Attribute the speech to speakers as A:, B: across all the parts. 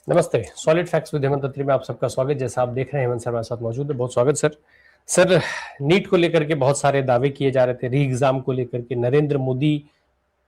A: नमस्ते। Solid facts with Hemant अत्री में आप सबका स्वागत। जैसा आप देख रहे हैं हेमंत सर हमारे साथ मौजूद है, बहुत स्वागत सर। सर, नीट को लेकर के बहुत सारे दावे किए जा रहे थे, री एग्जाम को लेकर के नरेंद्र मोदी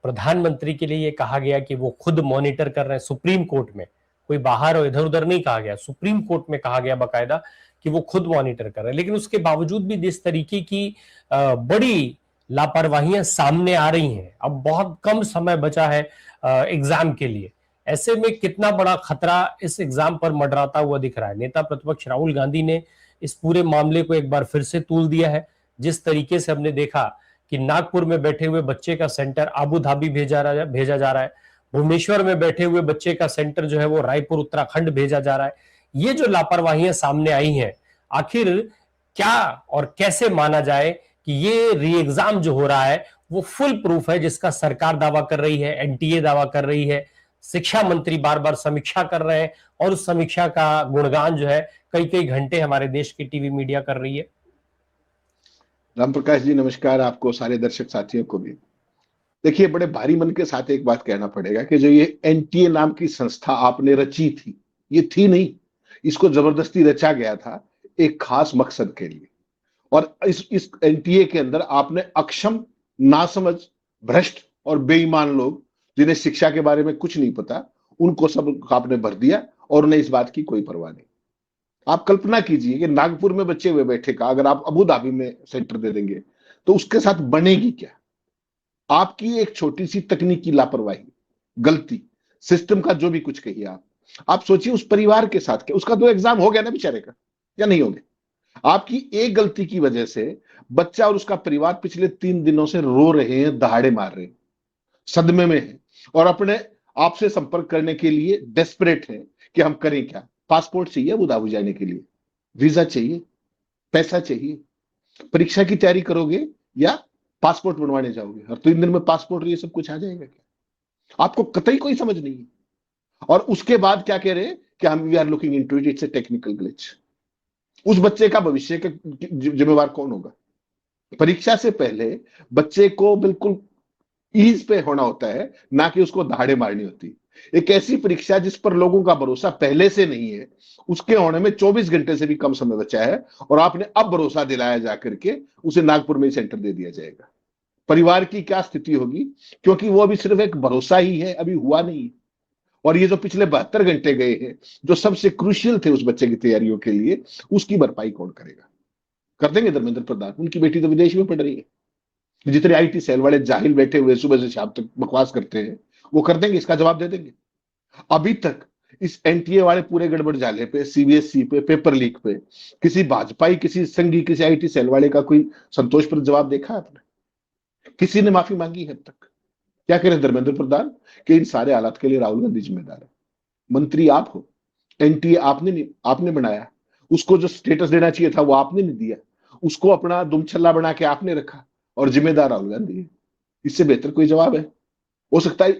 A: प्रधानमंत्री के लिए ये कहा गया कि वो खुद मॉनिटर कर रहे हैं सुप्रीम कोर्ट में। कोई बाहर और इधर उधर नहीं कहा गया, सुप्रीम कोर्ट में कहा गया बाकायदा कि वो खुद मॉनिटर कर रहे हैं। लेकिन उसके बावजूद भी जिस तरीके की बड़ी लापरवाहियां सामने आ रही हैं, अब बहुत कम समय बचा है एग्जाम के लिए, ऐसे में कितना बड़ा खतरा इस एग्जाम पर मंडराता हुआ दिख रहा है। नेता प्रतिपक्ष राहुल गांधी ने इस पूरे मामले को एक बार फिर से तूल दिया है। जिस तरीके से हमने देखा कि नागपुर में बैठे हुए बच्चे का सेंटर आबू धाबी भेजा जा रहा है, भुवनेश्वर में बैठे हुए बच्चे का सेंटर जो है वो रायपुर उत्तराखंड भेजा जा रहा है। ये जो लापरवाहियां सामने आई हैं, आखिर क्या और कैसे माना जाए कि ये री एग्जाम जो हो रहा है वो फुल प्रूफ है, जिसका सरकार दावा कर रही है, एनटीए दावा कर रही है, शिक्षा मंत्री बार बार समीक्षा कर रहे हैं, और उस समीक्षा का गुणगान जो है कई कई घंटे हमारे देश की टीवी मीडिया कर रही है।
B: राम प्रकाश जी नमस्कार, आपको सारे दर्शक साथियों को भी। देखिए, बड़े भारी मन के साथ एक बात कहना पड़ेगा कि जो ये एनटीए नाम की संस्था आपने रची थी, ये थी नहीं, इसको जबरदस्ती रचा गया था एक खास मकसद के लिए। और इस एनटीए के अंदर आपने अक्षम, नासमझ, भ्रष्ट और बेईमान लोग, जिन्हें शिक्षा के बारे में कुछ नहीं पता, उनको सब आपने भर दिया और उन्हें इस बात की कोई परवाह नहीं। आप कल्पना कीजिए कि नागपुर में बच्चे हुए बैठे का अगर आप अबू धाबी में सेंटर दे देंगे तो उसके साथ बनेगी क्या। आपकी एक छोटी सी तकनीकी लापरवाही, गलती, सिस्टम का जो भी कुछ कहिए आप सोचिए उस परिवार के साथ क्या। उसका तो एग्जाम हो गया ना बेचारे का, या नहीं हो गया। आपकी एक गलती की वजह से बच्चा और उसका परिवार पिछले 3 दिनों से रो रहे हैं, दहाड़े मार रहे हैं, सदमे में हैं और अपने आपसे संपर्क करने के लिए डेस्परेट हैं कि हम करें क्या। पासपोर्ट चाहिए अबू धाबी जाने के लिए, वीजा चाहिए, पैसा चाहिए। परीक्षा की तैयारी करोगे या पासपोर्ट बनवाने जाओगे, और 3 दिन में पासपोर्ट ये सब कुछ आ जाएगा क्या। आपको कतई कोई समझ नहीं है। और उसके बाद क्या कह रहे हैं कि हम we are looking into it, it's a technical glitch. उस बच्चे का भविष्य का जिम्मेवार कौन होगा। परीक्षा से पहले बच्चे को बिल्कुल ईज पे होना होता है, ना कि उसको दहाड़े मारनी होती। एक ऐसी परीक्षा जिस पर लोगों का भरोसा पहले से नहीं है, उसके होने में 24 घंटे से भी कम समय बचा है, और आपने अब भरोसा दिलाया जाकर के उसे नागपुर में सेंटर दे दिया जाएगा। परिवार की क्या स्थिति होगी, क्योंकि वो अभी सिर्फ एक भरोसा ही है, अभी हुआ नहीं। और ये जो पिछले 72 घंटे गए हैं, जो सबसे क्रूशियल थे उस बच्चे की तैयारियों के लिए, उसकी भरपाई कौन करेगा। कर देंगे धर्मेंद्र प्रधान, उनकी बेटी तो विदेश में पढ़ रही है। जितने आईटी सेल वाले जाहिल बैठे हुए सुबह से शाम तक बकवास करते हैं, वो कर देंगे, इसका जवाब दे देंगे। अभी तक इस एनटीए वाले पूरे गड़बड़ जाले पे, सीबीएसई पे, पेपर लीक पे किसी भाजपाई, किसी संघी, किसी आईटी सेल वाले का कोई संतोषप्रद जवाब देखा आपने। किसी ने माफी मांगी है अब तक। क्या करें धर्मेंद्र प्रधान कि इन सारे हालात के लिए राहुल गांधी जिम्मेदार है। मंत्री आप हो, एनटीए आपने नहीं, आपने बनाया। उसको जो स्टेटस देना चाहिए था वो आपने नहीं दिया, उसको अपना दुमछल्ला बना के आपने रखा, और जिम्मेदार राहुल गांधी है। इससे बेहतर कोई जवाब है। हो सकता है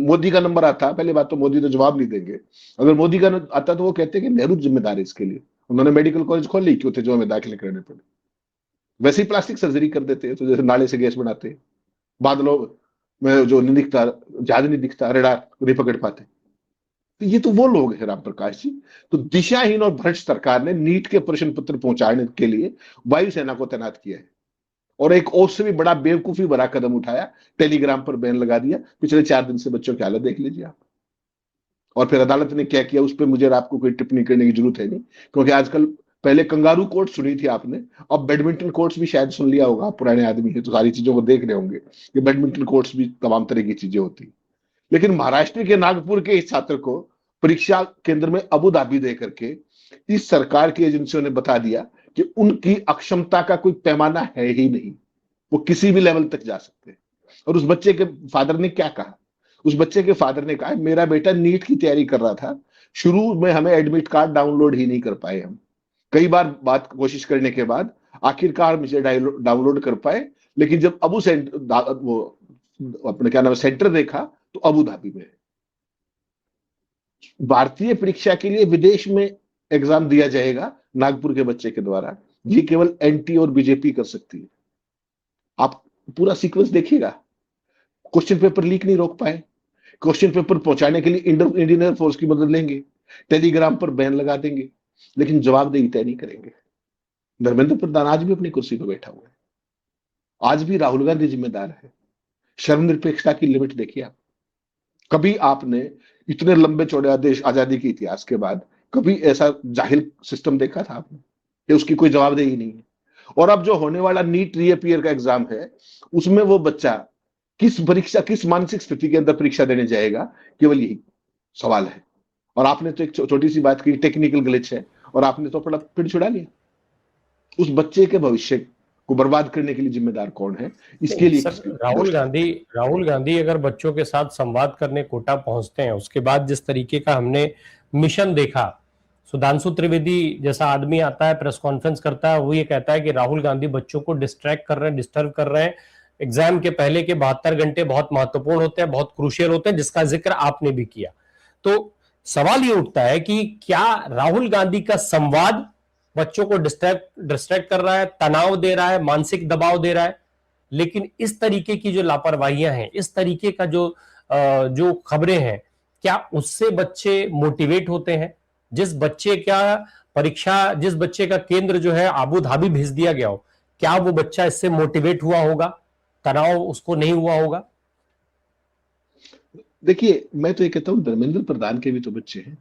B: मोदी का नंबर आता, पहले बात तो मोदी तो जवाब नहीं देंगे। अगर मोदी का आता तो वो कहते हैं कि नेहरू जिम्मेदार है इसके लिए, उन्होंने मेडिकल कॉलेज खोल ली, क्यों थे जो हमें दाखिले करने पड़े। वैसे ही प्लास्टिक सर्जरी कर देते हैं, तो जैसे नाले से गैस बनाते हैं, बादलों में जो नहीं दिखता, जहाज नहीं दिखता, रडार नहीं पकड़ पाते। तो ये तो वो लोग हैं राम प्रकाश जी। तो दिशाहीन और भ्रष्ट सरकार ने नीट के प्रश्न पत्र पहुंचाने के लिए वायुसेना को तैनात किया है, और एक और से भी बड़ा बेवकूफी भरा कदम उठाया, टेलीग्राम पर बैन लगा दिया। पिछले 4 दिन से बच्चों की हालत देख लीजिए आप। और फिर अदालत ने क्या किया, उस पर मुझे और आपको कोई टिप्पणी करने की जरूरत है नहीं, क्योंकि आजकल, पहले कंगारू कोर्ट सुनी थी आपने, अब बैडमिंटन कोर्ट्स भी शायद सुन लिया होगा। आप पुराने आदमी हैं तो सारी चीजों को देख रहे होंगे कि बैडमिंटन कोर्ट्स भी तमाम तरह की चीजें होती। लेकिन महाराष्ट्र के नागपुर के इस छात्र को परीक्षा केंद्र में अबू धाबी दे करके इस सरकार की एजेंसियों ने बता दिया कि उनकी अक्षमता का कोई पैमाना है ही नहीं, वो किसी भी लेवल तक जा सकते हैं। और उस बच्चे के फादर ने क्या कहा, उस बच्चे के फादर ने कहा मेरा बेटा नीट की तैयारी कर रहा था, शुरू में हमें एडमिट कार्ड डाउनलोड ही नहीं कर पाए, हम कई बार बात कोशिश करने के बाद आखिरकार मुझे डाउनलोड कर पाए। लेकिन जब अबू सेंटर, वो अपने क्या नाम, सेंटर देखा तो अबू धाबी में। भारतीय परीक्षा के लिए विदेश में एग्जाम दिया जाएगा नागपुर के बच्चे के द्वारा, ये केवल एनटी और बीजेपी कर सकती है। आप पूरा सीक्वेंस देखिएगा। क्वेश्चन पेपर लीक नहीं रोक पाए, क्वेश्चन पेपर पहुंचाने के लिए इंडियन एयरफोर्स की मदद लेंगे, टेलीग्राम पर बैन लगा देंगे, लेकिन जवाबदेही तय नहीं करेंगे। धर्मेंद्र प्रधान आज भी अपनी कुर्सी पर बैठा हुआ है, आज भी राहुल गांधी जिम्मेदार है। शर्मनिरपेक्षता की लिमिट देखिए आप। कभी आपने इतने लंबे चौड़े आदेश आजादी के इतिहास के बाद कभी ऐसा जाहिल सिस्टम देखा था आपने कि उसकी कोई जवाबदेही नहीं है? और अब जो होने वाला नीट रीअपियर का एग्जाम है, उसमें वो बच्चा किस मानसिक स्थिति के अंदर परीक्षा देने जाएगा, केवल यही सवाल है। और आपने तो एक छोटी सी बात की, टेक्निकल ग्लिच है, और आपने तो अपना फिर छुड़ा लिया। उस बच्चे के भविष्य को बर्बाद करने के लिए जिम्मेदार कौन है, इसके लिए
A: सर, राहुल गांधी अगर बच्चों के साथ संवाद करने कोटा पहुंचते हैं, उसके बाद जिस तरीके का हमने मिशन देखा, सुधांशु त्रिवेदी जैसा आदमी आता है, प्रेस कॉन्फ्रेंस करता है, वो ये कहता है कि राहुल गांधी बच्चों को डिस्ट्रैक्ट कर रहे हैं, डिस्टर्ब कर रहे हैं, एग्जाम के पहले के 72 घंटे बहुत महत्वपूर्ण होते हैं, बहुत क्रूशियल होते हैं, जिसका जिक्र आपने भी किया। तो सवाल ये उठता है कि क्या राहुल गांधी का संवाद बच्चों को डिस्ट्रैक्ट कर रहा है, तनाव दे रहा है, मानसिक दबाव दे रहा है? लेकिन इस तरीके की जो लापरवाहियां हैं, इस तरीके का जो खबरें हैं, क्या उससे बच्चे मोटिवेट होते हैं? जिस बच्चे का केंद्र जो है अबू धाबी भेज दिया गया हो, क्या वो बच्चा इससे मोटिवेट हुआ होगा? तनाव उसको नहीं हुआ होगा?
B: देखिए, मैं तो ये कहता हूं, धर्मेंद्र प्रधान के भी तो बच्चे हैं।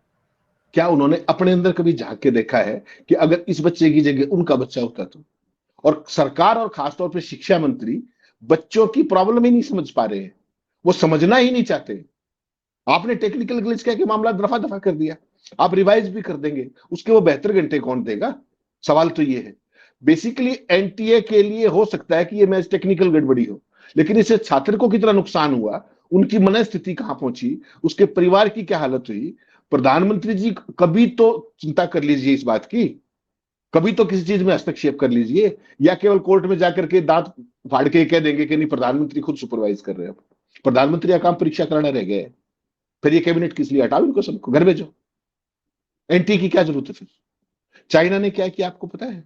B: क्या उन्होंने अपने अंदर कभी झांक के देखा है कि अगर इस बच्चे की जगह उनका बच्चा होता तो? और सरकार और खासतौर पर शिक्षा मंत्री बच्चों की प्रॉब्लम ही नहीं समझ पा रहे हैं, वो समझना ही नहीं चाहते। आपने टेक्निकल ग्लिच कह के मामला दफा दफा कर दिया, आप रिवाइज भी कर देंगे, उसके वो 72 घंटे कौन देगा? सवाल तो ये है। बेसिकली एनटीए के लिए हो सकता है कि ये मैच टेक्निकल गड़बड़ी हो, लेकिन इससे छात्र को कितना नुकसान हुआ, उनकी मनस्थिति कहां पहुंची, उसके परिवार की क्या हालत हुई, प्रधानमंत्री जी कभी तो चिंता कर लीजिए इस बात की, कभी तो किसी चीज में हस्तक्षेप कर लीजिए। या केवल कोर्ट में जाकर के दांत फाड़ के कह देंगे कि नहीं, प्रधानमंत्री खुद सुपरवाइज कर रहे हैं। प्रधानमंत्री का काम परीक्षा कराना रह गया है, फिर ये कैबिनेट किस लिए? हटाओ इनको, सबको घर भेजो। एनटी की क्या जरूरत है फिर? चाइना ने क्या किया आपको पता है?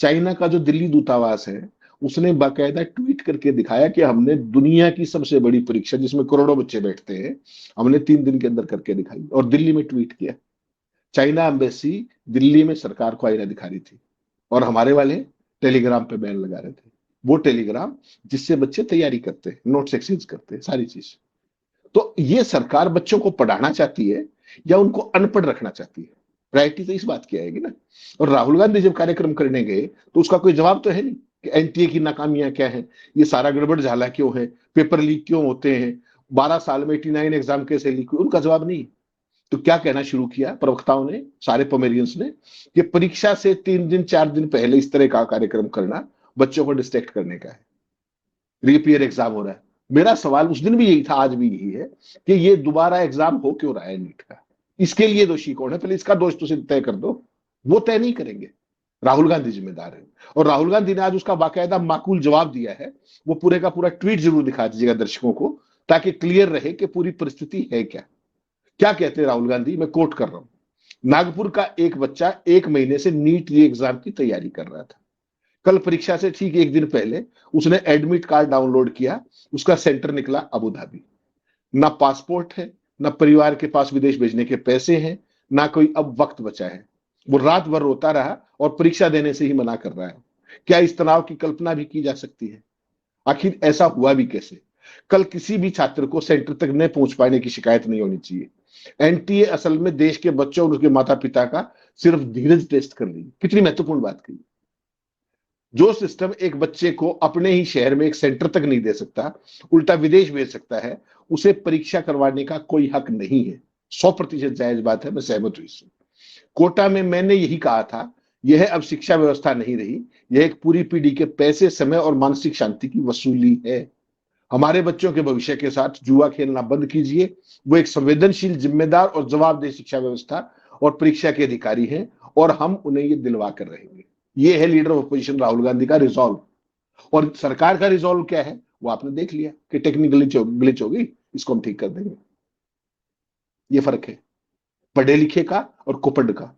B: चाइना का जो दिल्ली दूतावास है, उसने बाकायदा ट्वीट करके दिखाया कि हमने दुनिया की सबसे बड़ी परीक्षा, जिसमें करोड़ों बच्चे बैठते हैं, हमने 3 दिन के अंदर करके दिखाई, और दिल्ली में ट्वीट किया। चाइना एम्बेसी दिल्ली में सरकार को आईना दिखा रही थी, और हमारे वाले टेलीग्राम पे बैन लगा रहे थे। वो टेलीग्राम जिससे बच्चे तैयारी करते हैं, नोट्स एक्सचेंज करते हैं, सारी चीज। तो ये सरकार बच्चों को पढ़ाना चाहती है या उनको अनपढ़ रखना चाहती है? प्रायोरिटी तो इस बात की आएगी ना। और राहुल गांधी जब कार्यक्रम करने गए तो उसका कोई जवाब तो है नहीं कि एनटीए की नाकामियां क्या है, ये सारा गड़बड़ झाला क्यों है, पेपर लीक क्यों होते हैं, 12 साल में 89 एग्जाम कैसे लीक हुए, उनका जवाब नहीं। तो क्या कहना शुरू किया प्रवक्ताओं ने, सारे पोमेरियंस ने, कि परीक्षा से 3 दिन 4 दिन पहले इस तरह का कार्यक्रम करना बच्चों को डिस्ट्रैक्ट करने का है, रीपियर एग्जाम हो रहा है। मेरा सवाल उस दिन भी यही था, आज भी यही है, कि ये दोबारा एग्जाम हो क्यों रहा है नीट का? इसके लिए दोषी कौन है? पहले इसका दोष तो सिर्फ तय कर दो। वो तय नहीं करेंगे, राहुल गांधी जिम्मेदार है। और राहुल गांधी ने आज उसका बाकायदा माकूल जवाब दिया है। वो पूरे का पूरा ट्वीट जरूर दिखा दीजिएगा दर्शकों को, ताकि क्लियर रहे कि पूरी परिस्थिति है क्या। क्या कहते हैं राहुल गांधी, मैं कोट कर रहा हूं, नागपुर का एक बच्चा 1 महीने से नीट री एग्जाम की तैयारी कर रहा था। कल परीक्षा से ठीक 1 दिन पहले उसने एडमिट कार्ड डाउनलोड किया, उसका सेंटर निकला अबू धाबी। ना पासपोर्ट है, ना परिवार के पास विदेश भेजने के पैसे हैं, ना कोई अब वक्त बचा है। वो रात भर रोता रहा और परीक्षा देने से ही मना कर रहा है। क्या इस तनाव की कल्पना भी की जा सकती है? आखिर ऐसा हुआ भी कैसे? कल किसी भी छात्र को सेंटर तक न पहुंच पाने की शिकायत नहीं होनी चाहिए। एनटीए असल में देश के बच्चों और उनके माता पिता का सिर्फ धीरज टेस्ट कर रही है। कितनी महत्वपूर्ण बात कही। जो सिस्टम एक बच्चे को अपने ही शहर में एक सेंटर तक नहीं दे सकता, उल्टा विदेश भेज सकता है, उसे परीक्षा करवाने का कोई हक नहीं है। 100% जायज बात है, मैं सहमत हूं इससे। कोटा में मैंने यही कहा था, यह अब शिक्षा व्यवस्था नहीं रही, यह एक पूरी पीढ़ी के पैसे, समय और मानसिक शांति की वसूली है। हमारे बच्चों के भविष्य के साथ जुआ खेलना बंद कीजिए। वो एक संवेदनशील, जिम्मेदार और जवाबदेह शिक्षा व्यवस्था और परीक्षा के अधिकारी हैं, और हम उन्हें ये दिलवा कर रहेंगे। ये है leader of opposition Rahul Gandhi का रिजॉल्व। और सरकार का रिजॉल्व क्या है, वो आपने देख लिया कि टेक्निकल ग्लिच होगी, इसको हम ठीक कर देंगे। ये फर्क है पढ़े लिखे का और कुपड़ का।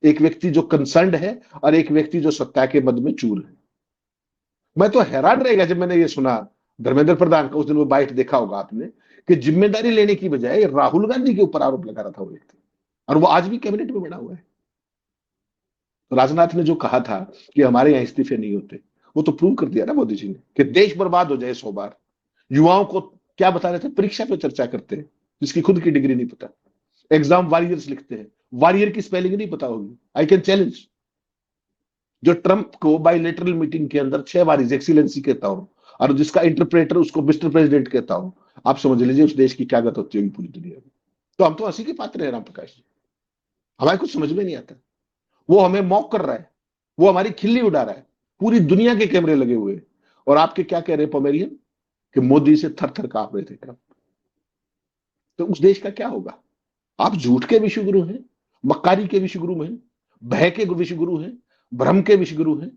B: एक व्यक्ति जो कंसर्न्ड है और एक व्यक्ति जो सत्ता के मद में चूर है। मैं तो हैरान रहेगा जब मैंने ये सुना धर्मेंद्र प्रधान का, उस दिन वो बाइट देखा होगा आपने, कि जिम्मेदारी लेने की बजाय राहुल गांधी के ऊपर आरोप लगा रहा था वो व्यक्ति। और वो आज भी कैबिनेट में बना हुआ है। तो राजनाथ ने जो कहा था कि हमारे यहाँ इस्तीफे नहीं होते, वो तो प्रूव कर दिया ना मोदी जी ने कि देश बर्बाद हो जाए 100 बार। युवाओं को क्या बता रहे थे? परीक्षा पे चर्चा करते हैं जिसकी खुद की डिग्री नहीं पता, एग्जाम वॉरियर्स लिखते हैं, वॉरियर की स्पेलिंग नहीं पता होगी। I can challenge. जो ट्रंप को बायलैटरल मीटिंग के अंदर 6 बार हिज एक्सीलेंसी कहता हूं और जिसका इंटरप्रेटर उसको मिस्टर प्रेसिडेंट कहता हूं, आप समझ लीजिए उस देश की क्या गत होती होगी पूरी दुनिया में। तो हम तो हंसी के पात्र है राम प्रकाश जी, हमारे कुछ समझ में नहीं आता। वो हमें मॉक कर रहा है, वो हमारी खिल्ली उड़ा रहा है, पूरी दुनिया के कैमरे लगे हुए हैं। और आपके क्या कह रहे हैं पोमेरियन कि मोदी से थर थर कांप रहे थे ट्रंप। तो उस देश का क्या होगा? आप झूठ के विश्वगुरु हैं, मक्कारी के विश्वगुरु हैं, भय के विश्वगुरु हैं, भ्रम के विश्वगुरु हैं,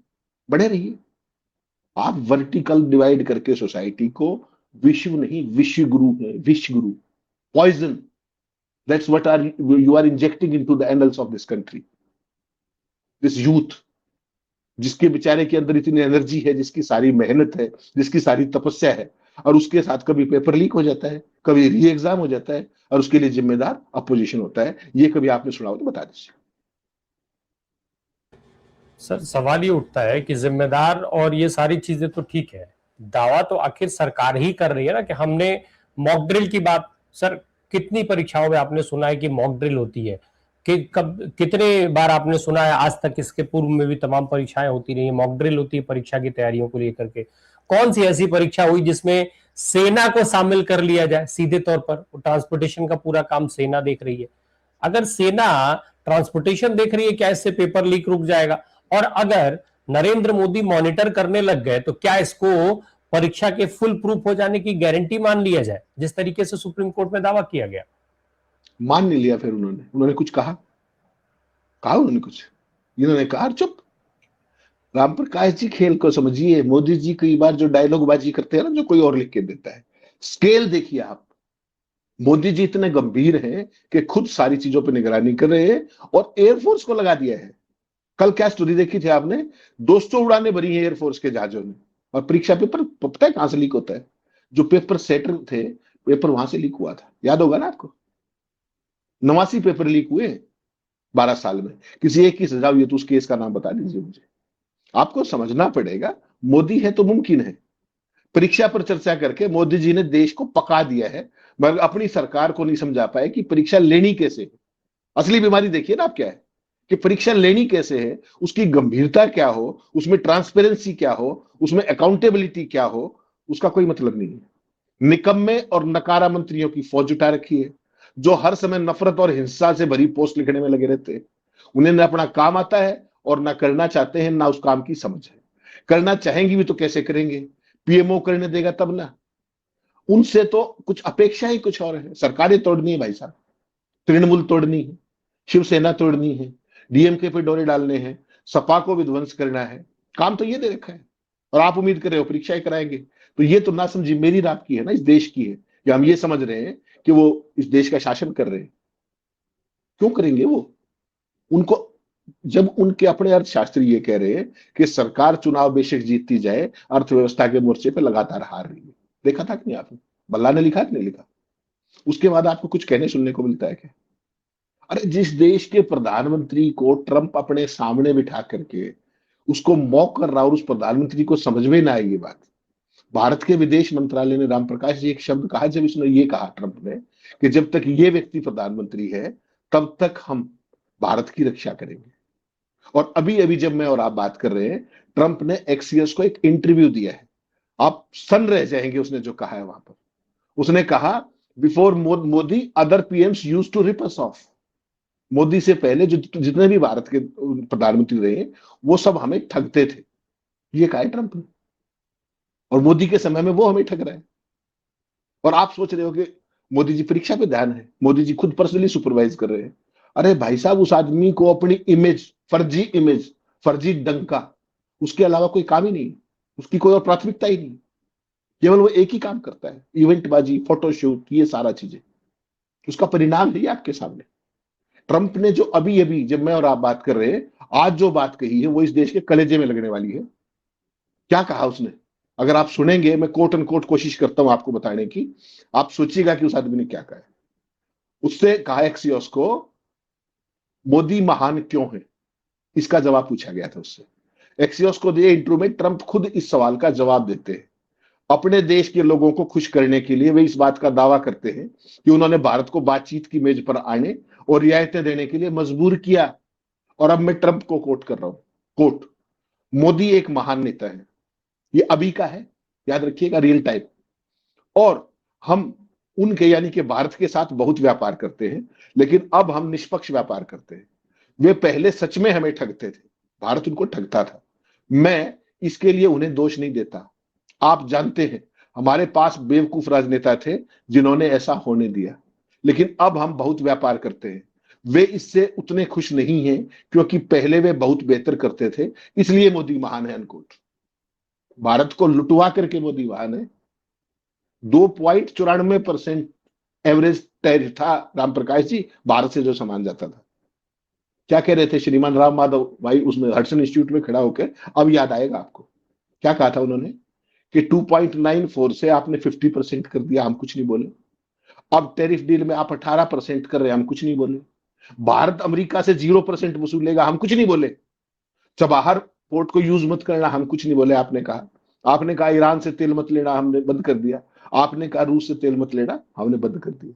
B: बड़े रहिए। आप वर्टिकल डिवाइड करके सोसाइटी को विश्व नहीं विश्व गुरु है, विश्व गुरु। Poison, that's what are you are injecting into the annals of this country. This youth जिसके बेचारे के अंदर इतनी एनर्जी है, जिसकी सारी मेहनत है, जिसकी सारी तपस्या है, और उसके साथ कभी पेपर लीक हो जाता है, कभी री एग्जाम हो जाता है, और उसके लिए जिम्मेदार अपोजिशन होता है। ये कभी आपने सुना हो तो बता दीजिए।
A: सर सवाल ये उठता है कि जिम्मेदार और ये सारी चीजें तो ठीक है, दावा तो आखिर सरकार ही कर रही है ना कि हमने मॉक ड्रिल की बात। सर कितनी परीक्षाओं में आपने सुना है कि मॉक ड्रिल होती है? कि कब कितने बार आपने सुना है आज तक? इसके पूर्व में भी तमाम परीक्षाएं होती रही, मॉक ड्रिल होती है परीक्षा की तैयारियों को लेकर के। कौन सी ऐसी परीक्षा हुई जिसमें सेना को शामिल कर लिया जाए सीधे तौर पर? ट्रांसपोर्टेशन का पूरा काम सेना देख रही है। अगर सेना ट्रांसपोर्टेशन देख रही है, क्या इससे पेपर लीक रुक जाएगा? और अगर नरेंद्र मोदी मॉनिटर करने लग गए तो क्या इसको परीक्षा के फुल प्रूफ हो जाने की गारंटी मान लिया जाए, जिस तरीके से सुप्रीम कोर्ट में दावा किया गया?
B: मान नहीं लिया। फिर उन्होंने कुछ कहा? उन्होंने कुछ? इन्होंने कहा चुप। राम प्रकाश जी खेल को समझिए। मोदी जी कई बार जो डायलॉग बाजी करते हैं ना, जो कोई और लिख के देता है, स्केल देखिए आप। मोदी जी इतने गंभीर हैं कि खुद सारी चीजों पर निगरानी कर रहे हैं और एयरफोर्स को लगा दिया है। कल क्या स्टोरी देखी थी आपने? 200 उड़ाने भरी है एयरफोर्स के जहाजों ने। और परीक्षा पेपर पता है कहां से लीक होता है? जो पेपर सेटर थे, पेपर वहां से लीक हुआ था, याद होगा ना आपको। 89 पेपर लीक हुए 12 साल में। किसी एक की सजा हुई है तो उस केस का नाम बता दीजिए मुझे। आपको समझना पड़ेगा, मोदी है तो मुमकिन है। परीक्षा पर चर्चा करके मोदी जी ने देश को पका दिया है, मगर अपनी सरकार को नहीं समझा पाए कि परीक्षा लेनी कैसे है। असली बीमारी देखिए ना आप क्या है, कि परीक्षा लेनी कैसे है, उसकी गंभीरता क्या हो, उसमें ट्रांसपेरेंसी क्या हो, उसमें अकाउंटेबिलिटी क्या हो, उसका कोई मतलब नहीं है। निकम्मे और नकारा मंत्रियों की फौज उठा रखी है, जो हर समय नफरत और हिंसा से भरी पोस्ट लिखने में लगे रहते हैं। उन्हें ना अपना काम आता है और ना करना चाहते हैं, ना उस काम की समझ है। करना चाहेंगे भी तो कैसे करेंगे? पीएमओ करने देगा तब ना। उनसे तो कुछ अपेक्षा ही कुछ और है। सरकारें तोड़नी है भाई साहब, तृणमूल तोड़नी है, शिवसेना तोड़नी है, डीएमके पे डोरे डालने हैं, सपा को विध्वंस करना है। काम तो ये दे रखा है और आप उम्मीद कर रहे हो परीक्षाएं कराएंगे। तो ये तो ना समझी मेरी रात की है ना, इस देश की है, कि हम ये समझ रहे हैं कि वो इस देश का शासन कर रहे हैं। क्यों करेंगे वो? उनको, जब उनके अपने अर्थशास्त्री ये कह रहे हैं कि सरकार चुनाव बेशक जीतती जाए, अर्थव्यवस्था के मोर्चे पे लगातार हार रही है। देखा था कि नहीं आपने? बल्ला ने लिखा कि नहीं लिखा? उसके बाद आपको कुछ कहने सुनने को मिलता है क्या? अरे जिस देश के प्रधानमंत्री को ट्रंप अपने सामने बिठा करके उसको मॉक कर रहा और उस प्रधानमंत्री को समझ में ना आई ये बात। भारत के विदेश मंत्रालय ने, राम प्रकाश जी, एक शब्द कहा जब इसने ये कहा ट्रंप ने कि जब तक ये व्यक्ति प्रधानमंत्री है तब तक हम भारत की रक्षा करेंगे। और अभी अभी जब मैं और आप बात कर रहे हैं, ट्रंप ने एक्सियस को एक इंटरव्यू दिया है। आप सन रह जाएंगे उसने जो कहा है वहां पर। उसने कहा before Modi other PMs used to rip us off. Modi से पहले जो जितने भी भारत के प्रधानमंत्री रहे वो सब हमें ठगते थे, ये कहा है ट्रंप ने। और मोदी के समय में वो हमें ठग रहा है। और आप सोच रहे हो कि मोदी जी परीक्षा पे ध्यान है, मोदी जी खुद पर्सनली सुपरवाइज कर रहे हैं। अरे भाई साहब, उस आदमी को अपनी इमेज, फर्जी डंका, उसके अलावा कोई काम ही नहीं, उसकी कोई और प्राथमिकता ही नहीं। केवल वो एक ही काम करता है, इवेंटबाजी, फोटोशूट, ये सारा चीजें। उसका परिणाम है आपके सामने। ट्रंप ने जो अभी अभी, जब मैं और आप बात कर रहे हैं, आज जो बात कही है वो इस देश के कलेजे में लगने वाली है। क्या कहा उसने? अगर आप सुनेंगे, मैं कोट एंड कोट कोशिश करता हूं आपको बताने की, आप सोचिएगा कि उस आदमी ने क्या कहा है। उससे कहा एक्सियोस को मोदी महान क्यों है, इसका जवाब पूछा गया था उससे। एक्सियोस को दिए इंटरव्यू में ट्रंप खुद इस सवाल का जवाब देते हैं। अपने देश के लोगों को खुश करने के लिए वे इस बात का दावा करते हैं कि उन्होंने भारत को बातचीत की मेज पर आने और रियायतें देने के लिए मजबूर किया। और अब मैं ट्रंप को कोट कर रहा हूं, कोट, मोदी एक महान नेता है, ये अभी का है, याद रखिएगा, रियल टाइम। और हम उनके यानी कि भारत के साथ बहुत व्यापार करते हैं, लेकिन अब हम निष्पक्ष व्यापार करते हैं। वे पहले सच में हमें ठगते थे, भारत उनको ठगता था। मैं इसके लिए उन्हें दोष नहीं देता। आप जानते हैं हमारे पास बेवकूफ राजनेता थे जिन्होंने ऐसा होने दिया, लेकिन अब हम बहुत व्यापार करते हैं। वे इससे उतने खुश नहीं हैं क्योंकि पहले वे बहुत बेहतर करते थे, इसलिए मोदी महान है, अनकोट। भारत को लुटवा करके मोदी महान है। 2.94% एवरेज टैरिफ था राम प्रकाश जी, भारत से जो सामान जाता था। क्या कह रहे थे श्रीमान राम माधव भाई उसमें हडसन इंस्टीट्यूट में खड़ा होकर, अब याद आएगा आपको, क्या कहा था उन्होंने कि 2.94 से आपने 50% कर दिया, हम कुछ नहीं बोले। अब टैरिफ डील में आप 18% कर रहे हैं, हम कुछ नहीं बोले। भारत अमेरिका से 0% वसूलेगा, हम कुछ नहीं बोले। चबाहर पोर्ट को यूज मत करना, हम कुछ नहीं बोले। आपने कहा ईरान से तेल मत लेना, हमने बंद कर दिया। आपने कहा रूस से तेल मत लेना, हमने बंद कर दिया।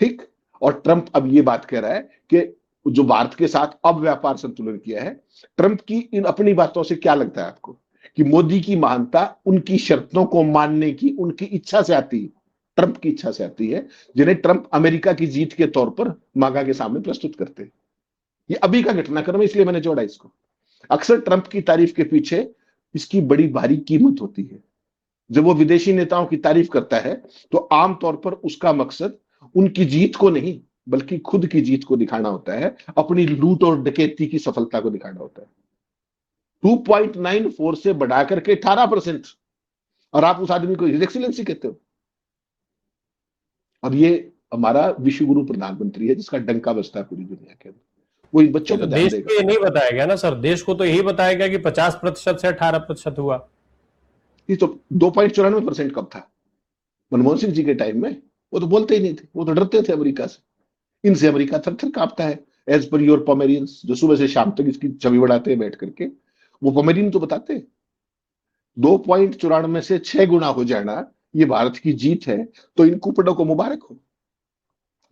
B: ठीक। और ट्रंप अब ये बात कह रहा है कि जो भारत के साथ अब व्यापार संतुलन किया है, ट्रंप की इन अपनी बातों से क्या लगता है आपको कि मोदी की महानता उनकी शर्तों को मानने की उनकी इच्छा से आती है, ट्रंप की इच्छा से आती है, जिन्हें ट्रंप अमेरिका की जीत के तौर पर मागा के सामने प्रस्तुत करते हैं। ये अभी का घटनाक्रम है, इसलिए मैंने जोड़ा इसको। अक्सर ट्रंप की तारीफ के पीछे इसकी बड़ी भारी कीमत होती है। जब वो विदेशी नेताओं की तारीफ करता है तो आमतौर पर उसका मकसद उनकी जीत को नहीं बल्कि खुद की जीत को दिखाना होता है, अपनी लूट और डकैती की सफलता को दिखाना होता है। 2.94 से बढ़ा करके 18%, और आप उस आदमी को हिज एक्सीलेंसी कहते हो। और ये हमारा विश्वगुरु प्रधानमंत्री है जिसका डंका बजता है पूरी दुनिया के अंदर। वो इन बच्चों
A: ये तो
B: पर ध्यान
A: देश
B: देगा।
A: को ये नहीं बताया गया ना सर, देश को तो यही बताया गया कि 50% से 18% हुआ।
B: ये तो 2.94% कब था? मनमोहन सिंह जी के टाइम में। वो तो बोलते ही नहीं थे, वो तो डरते थे अमेरिका से। इनसे अमेरिका थर थर कांपता है। एज पर योर पोमेरियंस, जो सुबह से शाम तक इसकी छवि बढ़ाते हैं बैठ करके, वो पोमेरियन तो बताते हैं। 2.94 से 6 गुना हो जाना ये भारत की जीत है, तो इन कुपड़ों को मुबारक हो।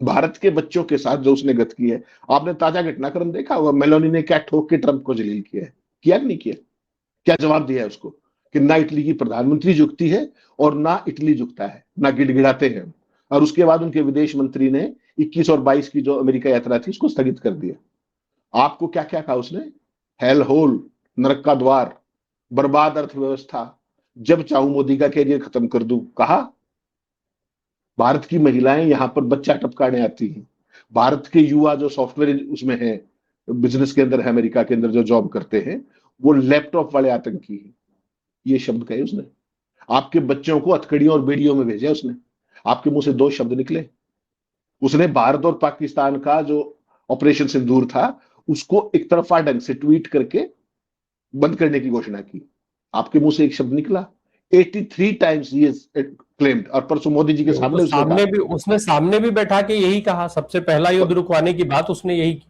B: भारत के बच्चों के साथ जो उसने गत की है, आपने ताजा घटनाक्रम देखा होगा, मेलोनी ने क्या ठोक के ट्रंप को जलील किया है, किया कि नहीं किया? क्या जवाब दिया है उसको कि ना इटली की प्रधानमंत्री झुकती है और ना इटली झुकता है, ना गिड़गिड़ाते हैं। और उसके बाद उनके विदेश मंत्री ने 21 और 22 की जो अमेरिका यात्रा थी उसको स्थगित कर दिया। आपको क्या क्या कहा उसने? हेल होल, नरक का द्वार, बर्बाद अर्थव्यवस्था, जब चाहूं मोदी का कैरियर खत्म कर दूं, कहा। भारत की महिलाएं यहां पर बच्चा टपकाने आती हैं। भारत के युवा जो सॉफ्टवेयर उसमें है, बिजनेस के अंदर है, अमेरिका के अंदर जो जॉब करते हैं, वो लैपटॉप वाले आतंकी हैं। ये शब्द कहे उसने। आपके बच्चों को हथकड़ियों और बेड़ियों में भेजा उसने। आपके मुंह से दो शब्द निकले। उसने भारत और पाकिस्तान का जो ऑपरेशन सिंदूर था उसको एक तरफा ढंग से ट्वीट करके बंद करने की घोषणा की। आपके मुंह से एक शब्द निकला। 83 टाइम्स ये क्लेम्ड, और परसों मोदी जी के
A: वो तो
B: सामने उसने कहा।
A: सामने भी बैठा के यही कहा, सबसे पहला युद्ध रुकवाने की बात उसने यही की।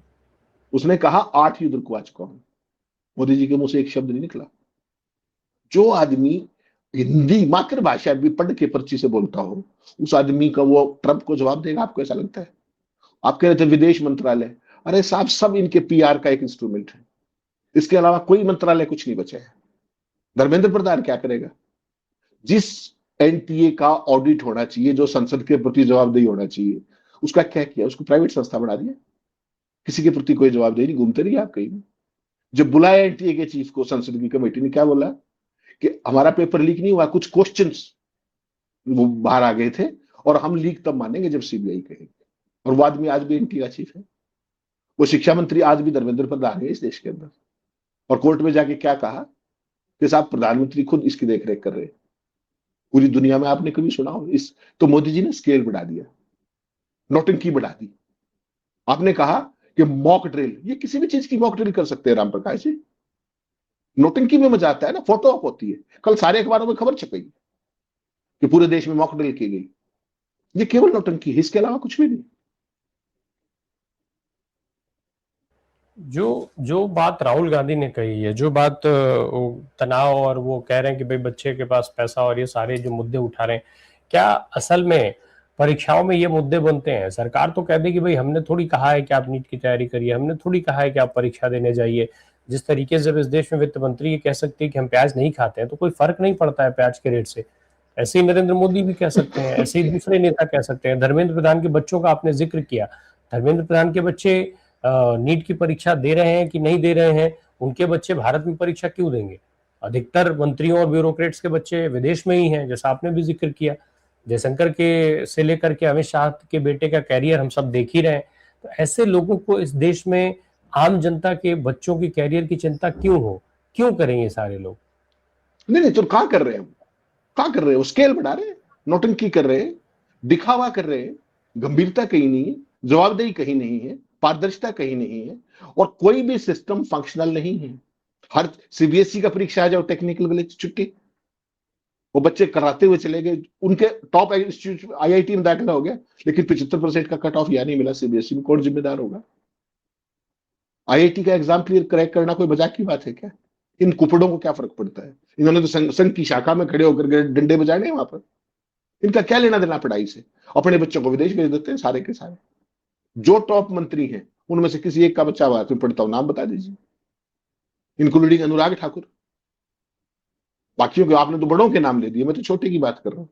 B: उसने कहा 8 युद्ध रुकवा चुका हूं। मोदी जी के मुंह से एक शब्द नहीं निकला। जो आदमी हिंदी मातृभाषा भी पढ़ के पर्ची से बोलता हो, उस आदमी का वो ट्रंप को जवाब देगा? आपको ऐसा लगता है? आप कह रहे थे विदेश मंत्रालय, अरे साहब सब इनके पीआर का एक इंस्ट्रूमेंट है। इसके अलावा कोई मंत्रालय कुछ नहीं बचा है। धर्मेंद्र प्रधान क्या करेगा? जिस एनटीए का ऑडिट होना चाहिए, जो संसद के प्रति जवाबदेही होना चाहिए, उसका क्या किया? उसको प्राइवेट संस्था बना दिया। किसी के प्रति कोई जवाबदेही नहीं, घूमते रहिए आप कहीं भी। जब बुलाया एनटीए के चीफ को संसद की कमेटी ने, क्या बोला कि हमारा पेपर लीक नहीं हुआ, कुछ क्वेश्चंस वो बाहर आ गए थे और हम लीक तब मानेंगे जब सीबीआई कहेगी। और वो आदमी आज भी एनटीए का चीफ है। वो शिक्षा मंत्री आज भी धर्मेंद्र प्रधान है इस देश के अंदर। और कोर्ट में जाके क्या कहा कि साहब प्रधानमंत्री खुद इसकी देखरेख कर रहे हैं। पूरी दुनिया में आपने कभी सुना हो इस? तो मोदी जी ने स्केल बढ़ा दिया, नौटंकी बढ़ा दी। आपने कहा कि मॉक ड्रिल, ये किसी भी चीज की मॉक ड्रिल कर सकते हैं राम प्रकाश जी। नौटंकी में मजा आता है ना, फोटो ऑप होती है। कल सारे अखबारों में खबर छपेगी कि पूरे देश में मॉक ड्रिल की गई। ये केवल नौटंकी है, इसके अलावा कुछ भी नहीं।
A: जो जो बात राहुल गांधी ने कही है, जो बात वो तनाव और वो कह रहे हैं कि भाई बच्चे के पास पैसा और ये सारे जो मुद्दे उठा रहे हैं, क्या असल में परीक्षाओं में ये मुद्दे बनते हैं? सरकार तो कह दे कि भाई हमने थोड़ी कहा है कि आप नीट की तैयारी करिए, हमने थोड़ी कहा है कि आप परीक्षा देने जाइए। जिस तरीके से जब इस देश में वित्त मंत्री ये कह सकती है कि हम प्याज नहीं खाते हैं, तो कोई फर्क नहीं पड़ता है प्याज के रेट से। ऐसे ही नरेंद्र मोदी भी कह सकते हैं, ऐसे ही दूसरे नेता कह सकते हैं। धर्मेंद्र प्रधान के बच्चों का आपने जिक्र किया, धर्मेंद्र प्रधान के बच्चे नीट की परीक्षा दे रहे हैं कि नहीं दे रहे हैं, उनके बच्चे भारत में परीक्षा क्यों देंगे? अधिकतर मंत्रियों और ब्यूरोक्रेट्स के बच्चे विदेश में ही हैं, जैसा आपने भी जिक्र किया। जयशंकर के से लेकर के अमित शाह के बेटे का कैरियर हम सब देख ही रहे हैं। तो ऐसे लोगों को इस देश में आम जनता के बच्चों की कैरियर की चिंता क्यों हो? क्यों करें ये सारे लोग?
B: नहीं नहीं, तो कहां कर रहे हैं? कहां कर रहे हैं? वो स्केल बढ़ा रहे हैं, नौटंकी कर रहे हैं, दिखावा कर रहे हैं। गंभीरता कहीं नहीं है, जवाबदेही कहीं नहीं है, पारदर्शिता कहीं नहीं है, और कोई भी सिस्टम फंक्शनल नहीं है। हर सीबीएसई का परीक्षा आ जाओ, टेक्निकल विलेज छुट्टी, वो बच्चे कराते हुए चले गए, उनके टॉप इंस्टीट्यूट आईआईटी में दाखिला हो गया, लेकिन 75% का कट ऑफ यहां नहीं मिला सीबीएसई में। कौन जिम्मेदार होगा? आईआईटी का एग्जाम क्लियर क्रैक करना कोई मजाक की बात है क्या? इन कुपड़ों को क्या फर्क पड़ता है? इन्होंने तो संघ की शाखा में खड़े होकर डंडे बजाने वहां पर। इनका क्या लेना देना पढ़ाई से? अपने बच्चों को विदेश भेज देते हैं सारे के सारे। जो टॉप मंत्री हैं उनमें से किसी एक का बच्चा बात में पढ़ता हूं, नाम बता दीजिए, इंक्लूडिंग अनुराग ठाकुर। बाकियों के आपने तो बड़ों के नाम ले दिए, मैं तो छोटे की बात कर रहा हूं।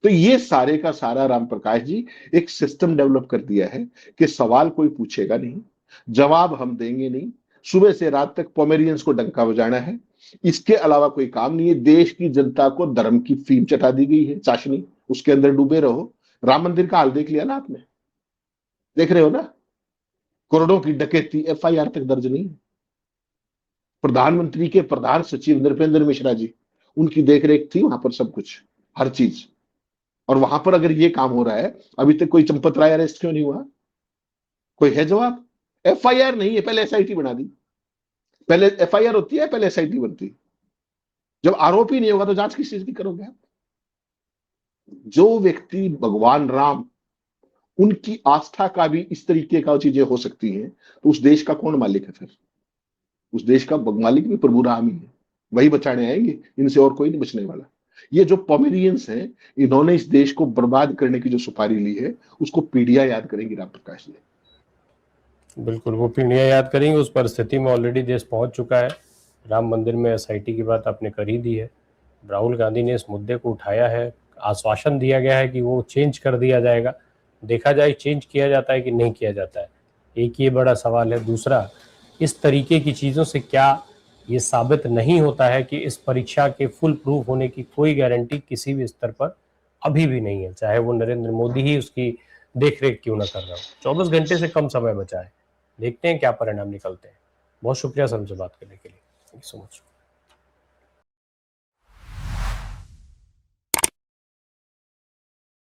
B: तो ये सारे का सारा राम प्रकाश जी एक सिस्टम डेवलप कर दिया है कि सवाल कोई पूछेगा नहीं, जवाब हम देंगे नहीं, सुबह से रात तक पोमेरियंस को डंका बजाना है, इसके अलावा कोई काम नहीं है। देश की जनता को धर्म की फीम चटा दी गई है, चाशनी, उसके अंदर डूबे रहो। राम मंदिर का हाल देख लिया ना आपने, देख रहे हो ना? करोड़ों की डकैती, एफआईआर तक दर्ज नहीं है। प्रधानमंत्री के प्रधान सचिव नृपेंद्र मिश्रा जी, उनकी देखरेख थी वहां पर सब कुछ, हर चीज। और वहां पर अगर ये काम हो रहा है, अभी तक कोई चंपत राय अरेस्ट क्यों नहीं हुआ? कोई है जवाब? एफआईआर नहीं है, पहले एसआईटी बना दी। पहले एफआईआर होती है, पहले एसआईटी बनती है। जब आरोप ही नहीं होगा तो जांच किस चीज की करोगे आप? जो व्यक्ति भगवान राम, उनकी आस्था का भी इस तरीके का चीजें हो सकती हैं, तो उस देश का कौन मालिक है फिर? उस देश का मालिक भी प्रभु राम ही है, वही बचाने आएंगे, इनसे और कोई नहीं बचने वाला। ये जो पोमेरियंस हैं, इन्होंने इस देश को बर्बाद करने की जो सुपारी ली है, उसको पीढ़ियां याद करेंगी राम प्रकाश जी।
A: बिल्कुल, वो पीढ़ियां याद करेंगी। उस परिस्थिति में ऑलरेडी देश पहुंच चुका है। राम मंदिर में एसआईटी की बात आपने कर ही दी है। राहुल गांधी ने इस मुद्दे को उठाया है, आश्वासन दिया गया है कि वो चेंज कर दिया जाएगा। देखा जाए चेंज किया जाता है कि नहीं किया जाता है, एक ये बड़ा सवाल है। दूसरा, इस तरीके की चीज़ों से क्या ये साबित नहीं होता है कि इस परीक्षा के फुल प्रूफ होने की कोई गारंटी किसी भी स्तर पर अभी भी नहीं है, चाहे वो नरेंद्र मोदी ही उसकी देख रेख क्यों ना कर रहा हो। 24 घंटे से कम समय बचा है, देखते हैं क्या परिणाम निकलते हैं। बहुत शुक्रिया सर हमसे बात करने के लिए। Thank you so much.